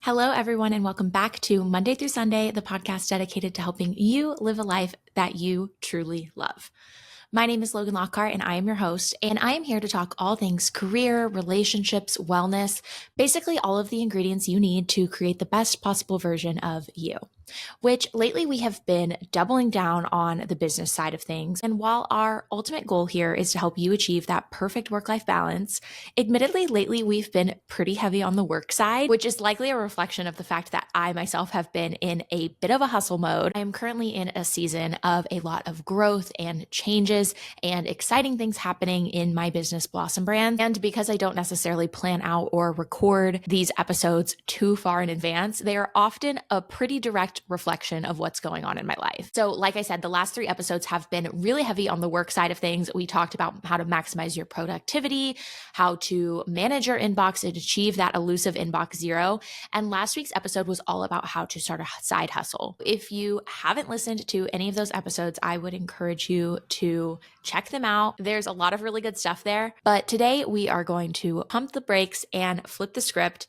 Hello, everyone, and welcome back to Monday through Sunday, the podcast dedicated to helping you live a life that you truly love. My name is Logan Lockhart, and I am your host, and I am here to talk all things career, relationships, wellness, basically all of the ingredients you need to create the best possible version of you. Which lately we have been doubling down on the business side of things. And while our ultimate goal here is to help you achieve that perfect work-life balance, admittedly, lately we've been pretty heavy on the work side, which is likely a reflection of the fact that I myself have been in a bit of a hustle mode. I am currently in a season of a lot of growth and changes and exciting things happening in my business Blossom brand. And because I don't necessarily plan out or record these episodes too far in advance, they are often a pretty direct reflection of what's going on in my life. So like I said, the last 3 episodes have been really heavy on the work side of things. We talked about how to maximize your productivity, how to manage your inbox and achieve that elusive inbox zero. And last week's episode was all about how to start a side hustle. If you haven't listened to any of those episodes, I would encourage you to check them out. There's a lot of really good stuff there. But today we are going to pump the brakes and flip the script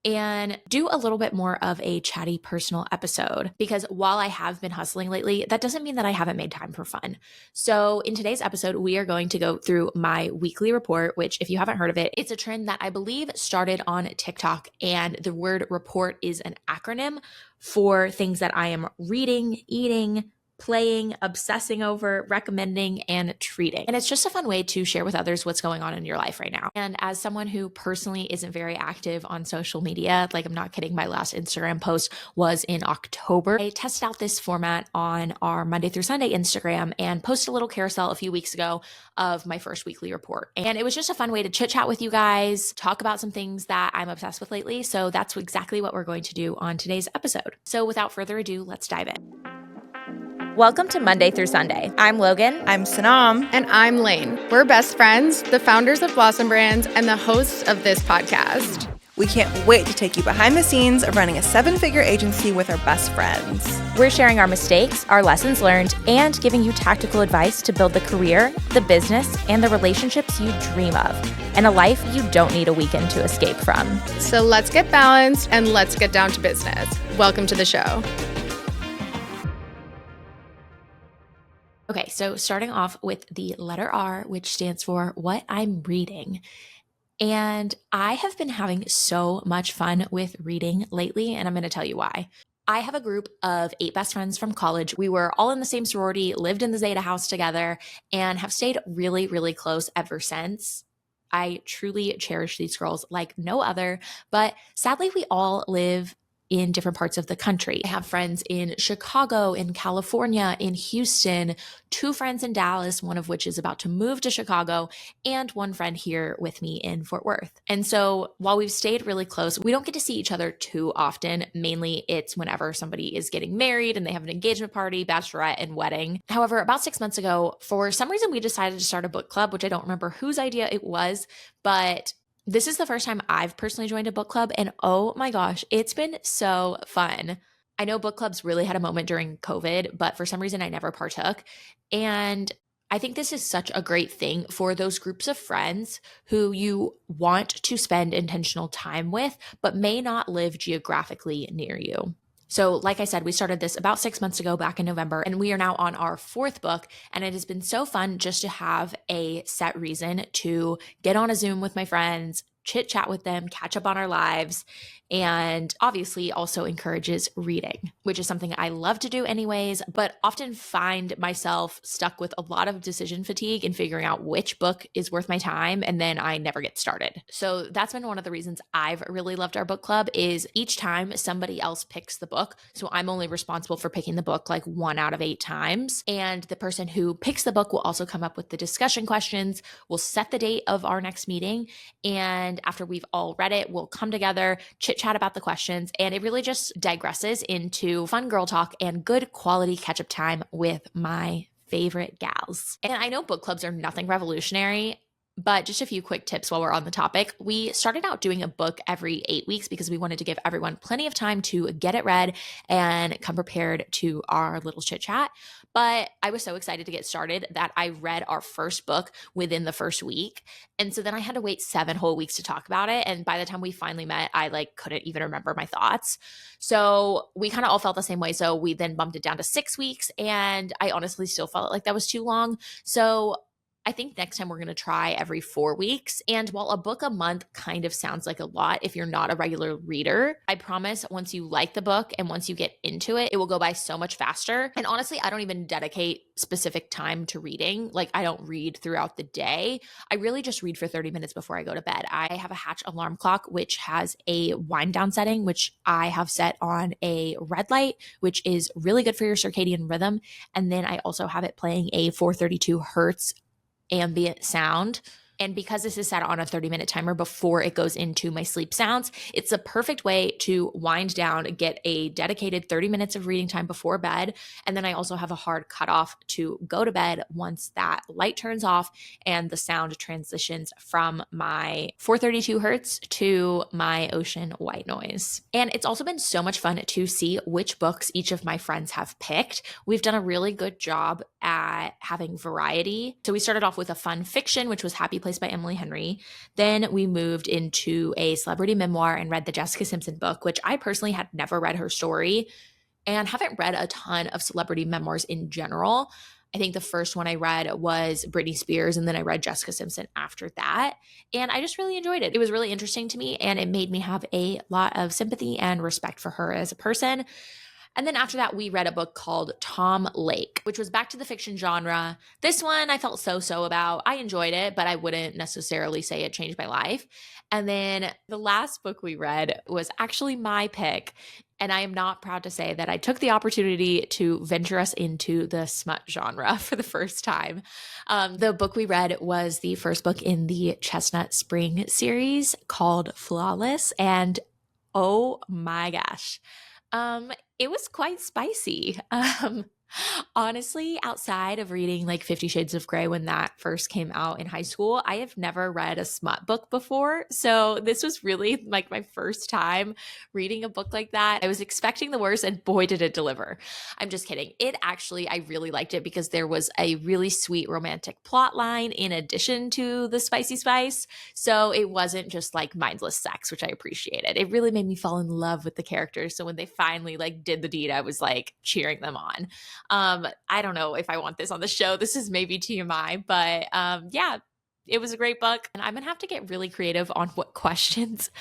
and do a little bit more of a chatty personal episode, because while I have been hustling lately, that doesn't mean that I haven't made time for fun. So in today's episode, we are going to go through my weekly report, which if you haven't heard of it, it's a trend that I believe started on TikTok, and the word report is an acronym for things that I am reading, eating, playing, obsessing over, recommending, and treating. And it's just a fun way to share with others what's going on in your life right now. And as someone who personally isn't very active on social media, like I'm not kidding, my last Instagram post was in October. I tested out this format on our Monday through Sunday Instagram and posted a little carousel a few weeks ago of my first weekly report. And it was just a fun way to chit chat with you guys, talk about some things that I'm obsessed with lately. So that's exactly what we're going to do on today's episode. So without further ado, let's dive in. Welcome to Monday through Sunday. I'm Logan. I'm Sanam. And I'm Lane. We're best friends, the founders of Blossom Brands, and the hosts of this podcast. We can't wait to take you behind the scenes of running a 7-figure agency with our best friends. We're sharing our mistakes, our lessons learned, and giving you tactical advice to build the career, the business, and the relationships you dream of, and a life you don't need a weekend to escape from. So let's get balanced and let's get down to business. Welcome to the show. Okay, so starting off with the letter R, which stands for what I'm reading. And I have been having so much fun with reading lately, and I'm going to tell you why. I have a group of 8 best friends from college. We were all in the same sorority, lived in the Zeta house together, and have stayed really, really close ever since. I truly cherish these girls like no other, but sadly, we all live in different parts of the country. I have friends in Chicago, in California, in Houston, 2 friends in Dallas, one of which is about to move to Chicago, and 1 friend here with me in Fort Worth. And so while we've stayed really close, we don't get to see each other too often. Mainly it's whenever somebody is getting married and they have an engagement party, bachelorette, and wedding. However, about 6 months ago, for some reason, we decided to start a book club, which I don't remember whose idea it was, but this is the first time I've personally joined a book club, and oh my gosh, it's been so fun. I know book clubs really had a moment during COVID, but for some reason I never partook. And I think this is such a great thing for those groups of friends who you want to spend intentional time with, but may not live geographically near you. So like I said, we started this about 6 months ago back in November, and we are now on our 4th book, and it has been so fun just to have a set reason to get on a Zoom with my friends, chit chat with them, catch up on our lives, and obviously also encourages reading, which is something I love to do anyways, but often find myself stuck with a lot of decision fatigue in figuring out which book is worth my time, and then I never get started. So that's been one of the reasons I've really loved our book club is each time somebody else picks the book. So I'm only responsible for picking the book like 1 out of 8 times. And the person who picks the book will also come up with the discussion questions. We'll set the date of our next meeting. And after we've all read it, we'll come together, chit chat about the questions, and it really just digresses into fun girl talk and good quality catch-up time with my favorite gals. And I know book clubs are nothing revolutionary. But just a few quick tips while we're on the topic. We started out doing a book every 8 weeks because we wanted to give everyone plenty of time to get it read and come prepared to our little chit chat. But I was so excited to get started that I read our first book within the first week. And so then I had to wait 7 whole weeks to talk about it. And by the time we finally met, I couldn't even remember my thoughts. So we kind of all felt the same way. So we then bumped it down to 6 weeks. And I honestly still felt like that was too long. So I think next time we're going to try every 4 weeks. And while a book a month kind of sounds like a lot if you're not a regular reader, I promise once you like the book and once you get into it, it will go by so much faster. And honestly, I don't even dedicate specific time to reading. I don't read throughout the day. I really just read for 30 minutes before I go to bed. I have a Hatch alarm clock, which has a wind down setting, which I have set on a red light, which is really good for your circadian rhythm. And then I also have it playing a 432 hertz ambient sound. And because this is set on a 30-minute timer before it goes into my sleep sounds, it's a perfect way to wind down, get a dedicated 30 minutes of reading time before bed. And then I also have a hard cutoff to go to bed once that light turns off and the sound transitions from my 432 hertz to my ocean white noise. And it's also been so much fun to see which books each of my friends have picked. We've done a really good job at having variety. So we started off with a fun fiction, which was Happy Place by Emily Henry. Then we moved into a celebrity memoir and read the Jessica Simpson book, which I personally had never read her story and haven't read a ton of celebrity memoirs in general. I think the first one I read was Britney Spears, and then I read Jessica Simpson after that. And I just really enjoyed it. It was really interesting to me, and it made me have a lot of sympathy and respect for her as a person. And then after that, we read a book called Tom Lake, which was back to the fiction genre. This one I felt so about. I enjoyed it, but I wouldn't necessarily say it changed my life. And then the last book we read was actually my pick. And I am not proud to say that I took the opportunity to venture us into the smut genre for the first time. The book we read was the first book in the Chestnut Spring series called Flawless. And oh my gosh. It was quite spicy. Honestly, outside of reading 50 Shades of Grey when that first came out in high school, I have never read a smut book before. So this was really my first time reading a book like that. I was expecting the worst, and boy, did it deliver. I'm just kidding. I really liked it because there was a really sweet romantic plot line in addition to the spicy spice. So it wasn't just mindless sex, which I appreciated. It really made me fall in love with the characters. So when they finally did the deed, I was cheering them on. I don't know if I want this on the show. This is maybe TMI, but yeah, it was a great book. And I'm going to have to get really creative on what questions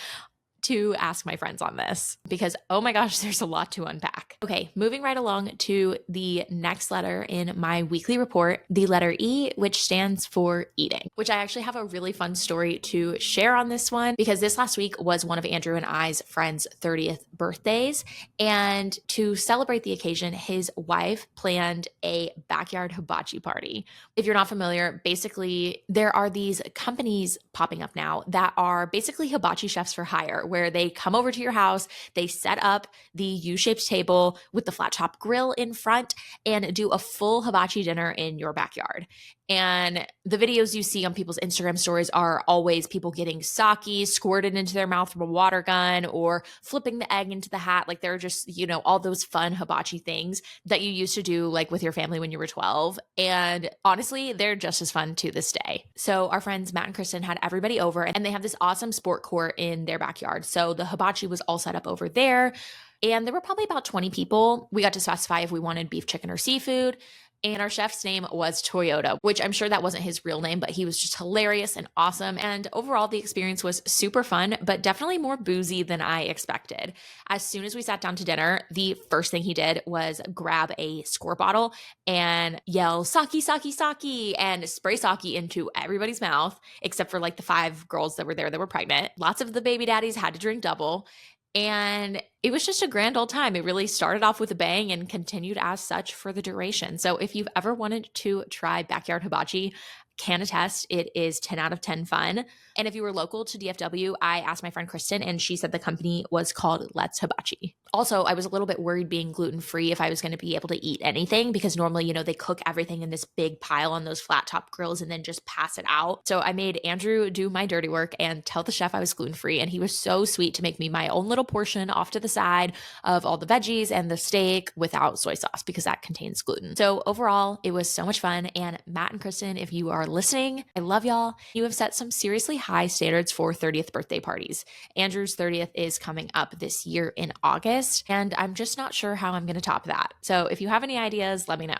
to ask my friends on this because, oh my gosh, there's a lot to unpack. Okay, moving right along to the next letter in my weekly report, the letter E, which stands for eating, which I actually have a really fun story to share on this one because this last week was one of Andrew and I's friends' 30th birthdays. And to celebrate the occasion, his wife planned a backyard hibachi party. If you're not familiar, basically there are these companies popping up now that are basically hibachi chefs for hire, where they come over to your house, they set up the U-shaped table with the flat top grill in front and do a full hibachi dinner in your backyard. And the videos you see on people's Instagram stories are always people getting sake squirted into their mouth from a water gun or flipping the egg into the hat. They're just, all those fun hibachi things that you used to do with your family when you were 12. And honestly, they're just as fun to this day. So our friends Matt and Kristen had everybody over and they have this awesome sport court in their backyard. So the hibachi was all set up over there. And there were probably about 20 people. We got to specify if we wanted beef, chicken, or seafood. And our chef's name was Toyota, which I'm sure that wasn't his real name, but he was just hilarious and awesome. And overall, the experience was super fun, but definitely more boozy than I expected. As soon as we sat down to dinner, the first thing he did was grab a squirt bottle and yell, "Sake, sake, sake," and spray sake into everybody's mouth, except for the 5 girls that were there that were pregnant. Lots of the baby daddies had to drink double. And it was just a grand old time. It really started off with a bang and continued as such for the duration. So if you've ever wanted to try backyard hibachi, can attest it is 10 out of 10 fun. And if you were local to DFW, I asked my friend Kristen and she said the company was called Let's Hibachi. Also, I was a little bit worried being gluten-free if I was going to be able to eat anything, because normally, they cook everything in this big pile on those flat top grills and then just pass it out. So I made Andrew do my dirty work and tell the chef I was gluten-free. And he was so sweet to make me my own little portion off to the side of all the veggies and the steak without soy sauce, because that contains gluten. So overall, it was so much fun. And Matt and Kristen, if you are listening, I love y'all. You have set some seriously high standards for 30th birthday parties. Andrew's 30th is coming up this year in August, and I'm just not sure how I'm going to top that. So if you have any ideas, let me know.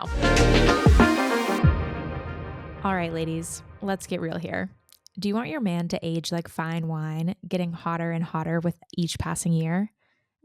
All right, ladies, let's get real here. Do you want your man to age like fine wine, getting hotter and hotter with each passing year?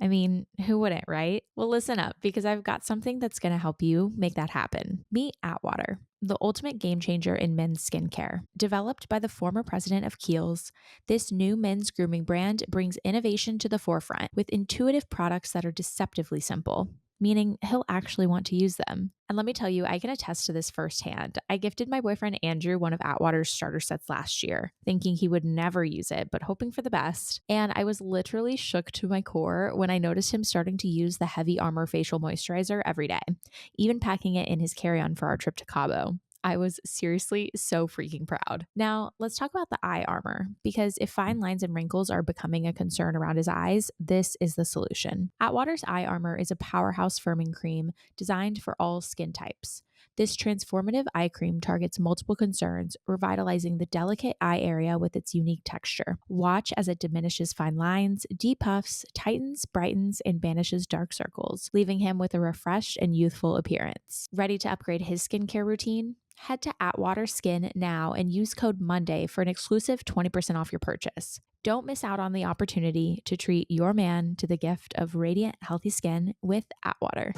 I mean, who wouldn't, right? Well, listen up, because I've got something that's going to help you make that happen. Meet Atwater, the ultimate game changer in men's skincare. Developed by the former president of Kiehl's, this new men's grooming brand brings innovation to the forefront with intuitive products that are deceptively simple, meaning he'll actually want to use them. And let me tell you, I can attest to this firsthand. I gifted my boyfriend Andrew one of Atwater's starter sets last year, thinking he would never use it, but hoping for the best. And I was literally shook to my core when I noticed him starting to use the Heavy Armor facial moisturizer every day, even packing it in his carry-on for our trip to Cabo. I was seriously so freaking proud. Now, let's talk about the eye armor, because if fine lines and wrinkles are becoming a concern around his eyes, this is the solution. Atwater's eye armor is a powerhouse firming cream designed for all skin types. This transformative eye cream targets multiple concerns, revitalizing the delicate eye area with its unique texture. Watch as it diminishes fine lines, depuffs, tightens, brightens, and banishes dark circles, leaving him with a refreshed and youthful appearance. Ready to upgrade his skincare routine? Head to Atwater Skin now and use code MONDAY for an exclusive 20% off your purchase. Don't miss out on the opportunity to treat your man to the gift of radiant, healthy skin with Atwater.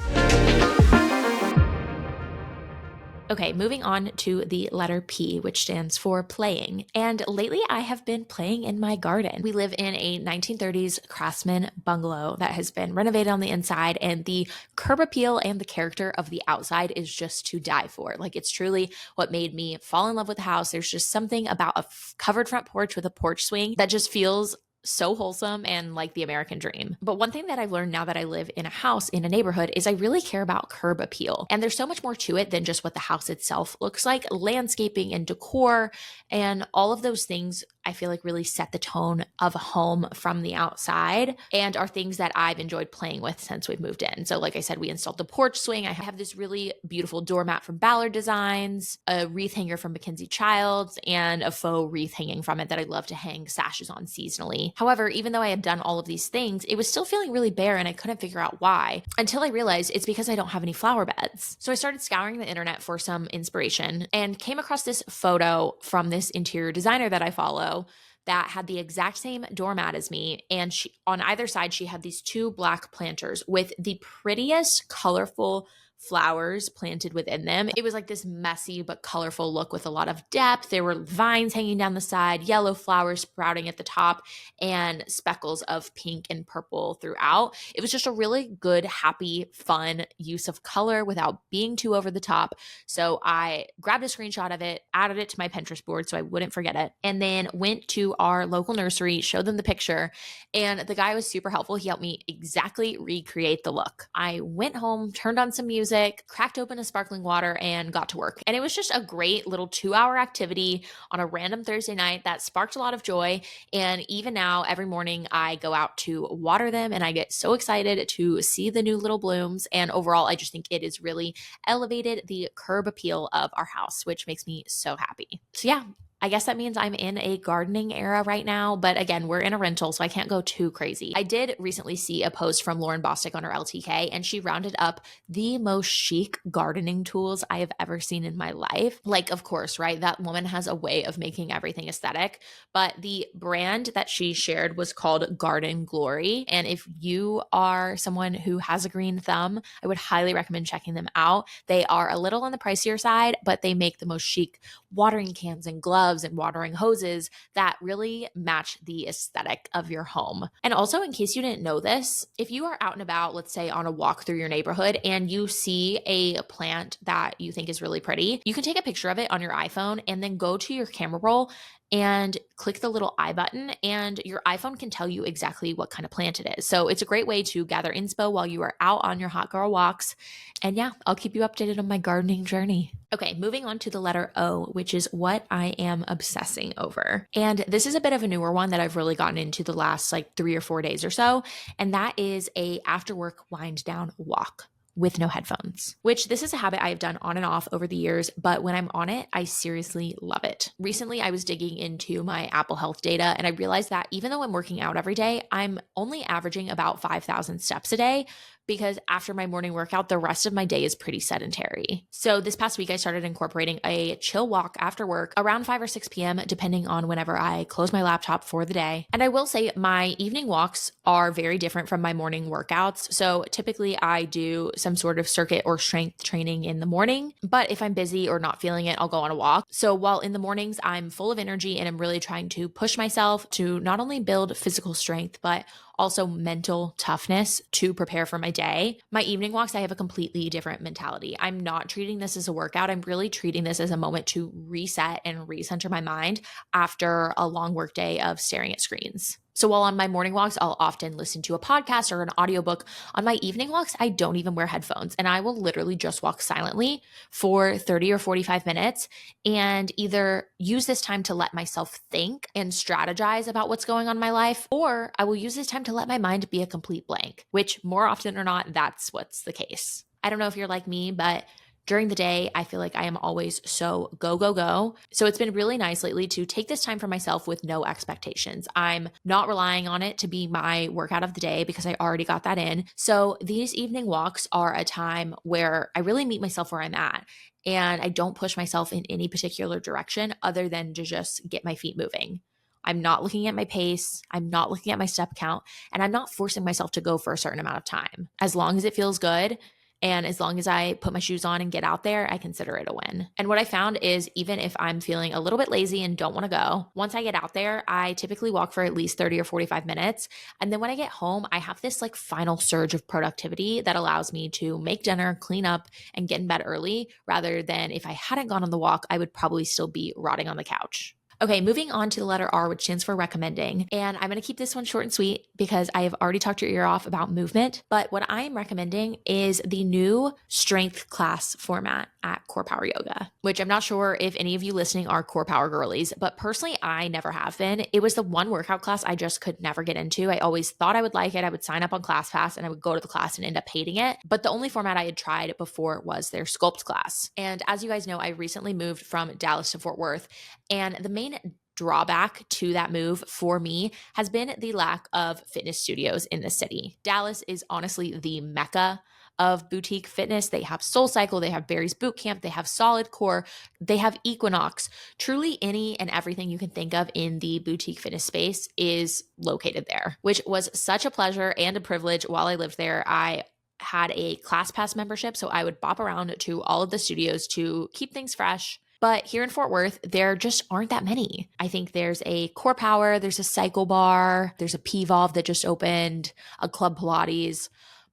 Okay, moving on to the letter P, which stands for playing. And lately I have been playing in my garden. We live in a 1930s craftsman bungalow that has been renovated on the inside, and the curb appeal and the character of the outside is just to die for. Like, it's truly what made me fall in love with the house. There's just something about a covered front porch with a porch swing that just feels so wholesome and like the American dream. But one thing that I've learned now that I live in a house in a neighborhood is I really care about curb appeal. And there's so much more to it than just what the house itself looks like. Landscaping and decor and all of those things, I feel like, really set the tone of a home from the outside and are things that I've enjoyed playing with since we've moved in. So like I said, we installed the porch swing. I have this really beautiful doormat from Ballard Designs, a wreath hanger from Mackenzie Childs, and a faux wreath hanging from it that I love to hang sashes on seasonally. However, even though I had done all of these things, it was still feeling really bare, and I couldn't figure out why until I realized it's because I don't have any flower beds. So I started scouring the internet for some inspiration and came across this photo from this interior designer that I follow that had the exact same doormat as me. And on either side, she had these two black planters with the prettiest, colorful flowers planted within them. It was like this messy but colorful look with a lot of depth. There were vines hanging down the side, yellow flowers sprouting at the top, and speckles of pink and purple throughout. It was just a really good, happy, fun use of color without being too over the top. So I grabbed a screenshot of it, added it to my Pinterest board so I wouldn't forget it, and then went to our local nursery, showed them the picture, and the guy was super helpful. He helped me exactly recreate the look. I went home, turned on some music, cracked open a sparkling water, and got to work. And it was just a great little 2-hour activity on a random Thursday night that sparked a lot of joy. And even now, every morning I go out to water them, and I get so excited to see the new little blooms. And overall, I just think it has really elevated the curb appeal of our house, which makes me so happy. So yeah, I guess that means I'm in a gardening era right now, but again, we're in a rental, so I can't go too crazy. I did recently see a post from Lauren Bostic on her LTK, and she rounded up the most chic gardening tools I have ever seen in my life. Like, of course, right? That woman has a way of making everything aesthetic, but the brand that she shared was called Garden Glory. And if you are someone who has a green thumb, I would highly recommend checking them out. They are a little on the pricier side, but they make the most chic watering cans and gloves and watering hoses that really match the aesthetic of your home. And also, in case you didn't know this, if you are out and about, let's say on a walk through your neighborhood, and you see a plant that you think is really pretty, you can take a picture of it on your iPhone and then go to your camera roll and click the little I button, and your iPhone can tell you exactly what kind of plant it is. So it's a great way to gather inspo while you are out on your hot girl walks. And yeah, I'll keep you updated on my gardening journey. Okay, moving on to the letter O, which is what I am obsessing over. And this is a bit of a newer one that I've really gotten into the last like 3 or 4 days or so. And that is a after work wind down walk with no headphones, which this is a habit I've done on and off over the years, but when I'm on it, I seriously love it. Recently, I was digging into my Apple Health data and I realized that even though I'm working out every day, I'm only averaging about 5,000 steps a day, because after my morning workout, the rest of my day is pretty sedentary. So this past week, I started incorporating a chill walk after work around 5 or 6 p.m., depending on whenever I close my laptop for the day. And I will say my evening walks are very different from my morning workouts. So typically I do some sort of circuit or strength training in the morning, but if I'm busy or not feeling it, I'll go on a walk. So while in the mornings, I'm full of energy and I'm really trying to push myself to not only build physical strength, but also mental toughness to prepare for my day. My evening walks, I have a completely different mentality. I'm not treating this as a workout. I'm really treating this as a moment to reset and recenter my mind after a long work day of staring at screens. So while on my morning walks, I'll often listen to a podcast or an audiobook. On my evening walks, I don't even wear headphones, and I will literally just walk silently for 30 or 45 minutes and either use this time to let myself think and strategize about what's going on in my life, or I will use this time to let my mind be a complete blank, which more often or not, that's what's the case. I don't know if you're like me, but during the day, I feel like I am always so go, go, go. So it's been really nice lately to take this time for myself with no expectations. I'm not relying on it to be my workout of the day because I already got that in. So these evening walks are a time where I really meet myself where I'm at. And I don't push myself in any particular direction other than to just get my feet moving. I'm not looking at my pace. I'm not looking at my step count. And I'm not forcing myself to go for a certain amount of time. As long as it feels good, and as long as I put my shoes on and get out there, I consider it a win. And what I found is even if I'm feeling a little bit lazy and don't want to go, once I get out there, I typically walk for at least 30 or 45 minutes. And then when I get home, I have this like final surge of productivity that allows me to make dinner, clean up, and get in bed early, rather than if I hadn't gone on the walk, I would probably still be rotting on the couch. Okay, moving on to the letter R, which stands for recommending. And I'm going to keep this one short and sweet because I have already talked your ear off about movement. But what I am recommending is the new strength class format at Core Power Yoga, which I'm not sure if any of you listening are Core Power girlies, but personally, I never have been. It was the one workout class I just could never get into. I always thought I would like it. I would sign up on ClassPass and I would go to the class and end up hating it. But the only format I had tried before was their sculpt class. And as you guys know, I recently moved from Dallas to Fort Worth. And the main drawback to that move for me has been the lack of fitness studios in the city. Dallas is honestly the mecca of boutique fitness. They have SoulCycle, they have Barry's Bootcamp, they have Solid Core, they have Equinox. Truly any and everything you can think of in the boutique fitness space is located there, which was such a pleasure and a privilege while I lived there. I had a ClassPass membership, so I would bop around to all of the studios to keep things fresh. But here in Fort Worth, there just aren't that many. I think there's a Core Power, there's a Cycle Bar, there's a P-Volve that just opened, a Club Pilates,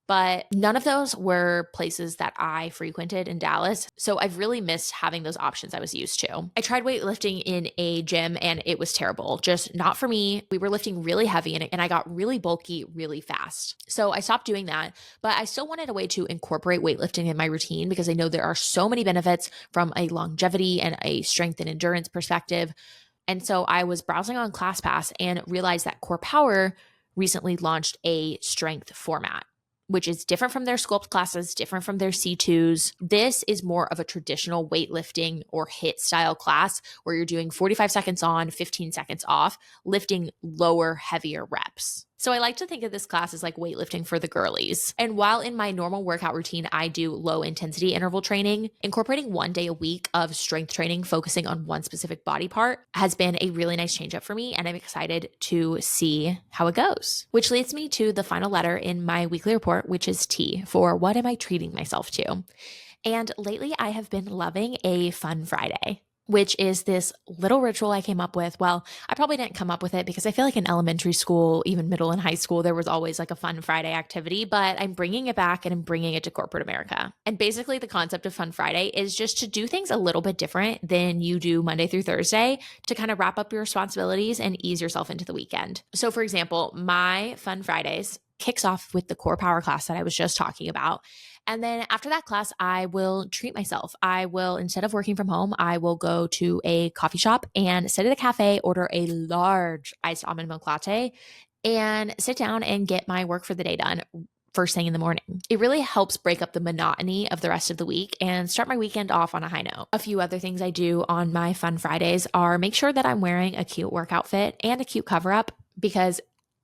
but none of those were places that I frequented in Dallas. So I've really missed having those options I was used to. I tried weightlifting in a gym and it was terrible, just not for me. We were lifting really heavy in it and I got really bulky really fast. So I stopped doing that, but I still wanted a way to incorporate weightlifting in my routine because I know there are so many benefits from a longevity and a strength and endurance perspective. And so I was browsing on ClassPass and realized that Core Power recently launched a strength format, which is different from their sculpt classes, different from their C2s. This is more of a traditional weightlifting or HIIT style class where you're doing 45 seconds on, 15 seconds off, lifting lower, heavier reps. So I like to think of this class as like weightlifting for the girlies. And while in my normal workout routine, I do low intensity interval training, incorporating 1 day a week of strength training, focusing on one specific body part has been a really nice change up for me. And I'm excited to see how it goes, which leads me to the final letter in my weekly report, which is T for what am I treating myself to? And lately I have been loving a fun Friday. which is this little ritual I came up with. Well, I probably didn't come up with it because I feel like in elementary school, even middle and high school, there was always like a fun Friday activity, but I'm bringing it back and I'm bringing it to corporate America. And basically the concept of Fun Friday is just to do things a little bit different than you do Monday through Thursday to kind of wrap up your responsibilities and ease yourself into the weekend. So for example, my Fun Fridays kicks off with the core power class that I was just talking about. And then after that class, I will treat myself. I will, instead of working from home, I will go to a coffee shop and sit at a cafe, order a large iced almond milk latte, and sit down and get my work for the day done first thing in the morning. It really helps break up the monotony of the rest of the week and start my weekend off on a high note. A few other things I do on my Fun Fridays are make sure that I'm wearing a cute workout fit and a cute cover up, because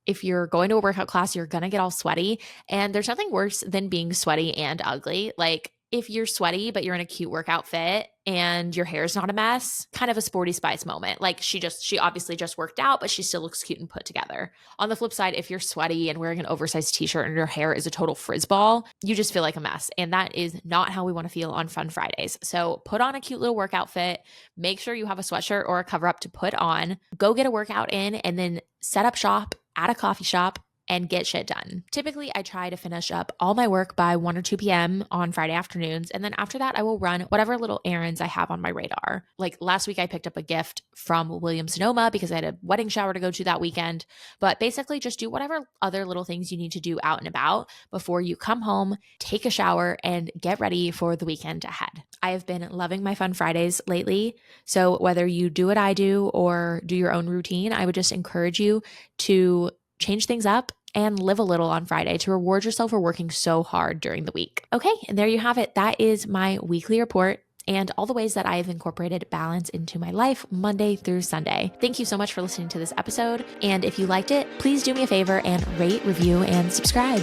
if you're going to a workout class, you're going to get all sweaty. And there's nothing worse than being sweaty and ugly. Like if you're sweaty, but you're in a cute workout fit and your hair's not a mess, kind of a Sporty Spice moment. Like she obviously just worked out, but she still looks cute and put together. On the flip side, if you're sweaty and wearing an oversized t-shirt and your hair is a total frizz ball, you just feel like a mess. And that is not how we want to feel on Fun Fridays. So put on a cute little workout fit, make sure you have a sweatshirt or a cover up to put on, go get a workout in, and then set up shop at a coffee shop and get shit done. Typically, I try to finish up all my work by 1 or 2 p.m. on Friday afternoons. And then after that, I will run whatever little errands I have on my radar. Like last week, I picked up a gift from Williams-Sonoma because I had a wedding shower to go to that weekend. But basically, just do whatever other little things you need to do out and about before you come home, take a shower, and get ready for the weekend ahead. I have been loving my Fun Fridays lately. So whether you do what I do or do your own routine, I would just encourage you to change things up and live a little on Friday to reward yourself for working so hard during the week. Okay, and there you have it. That is my weekly report and all the ways that I have incorporated balance into my life Monday through Sunday. Thank you so much for listening to this episode. And if you liked it, please do me a favor and rate, review, and subscribe.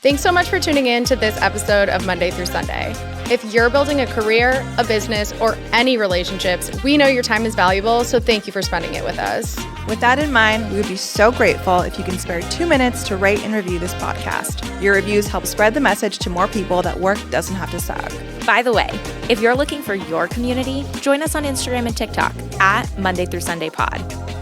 Thanks so much for tuning in to this episode of Monday through Sunday. If you're building a career, a business, or any relationships, we know your time is valuable, so thank you for spending it with us. With that in mind, we would be so grateful if you can spare 2 minutes to rate and review this podcast. Your reviews help spread the message to more people that work doesn't have to suck. By the way, if you're looking for your community, join us on Instagram and TikTok at Monday Through Sunday Pod.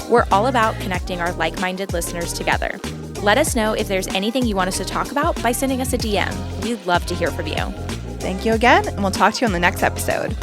We're all about connecting our like-minded listeners together. Let us know if there's anything you want us to talk about by sending us a DM. We'd love to hear from you. Thank you again, and we'll talk to you on the next episode.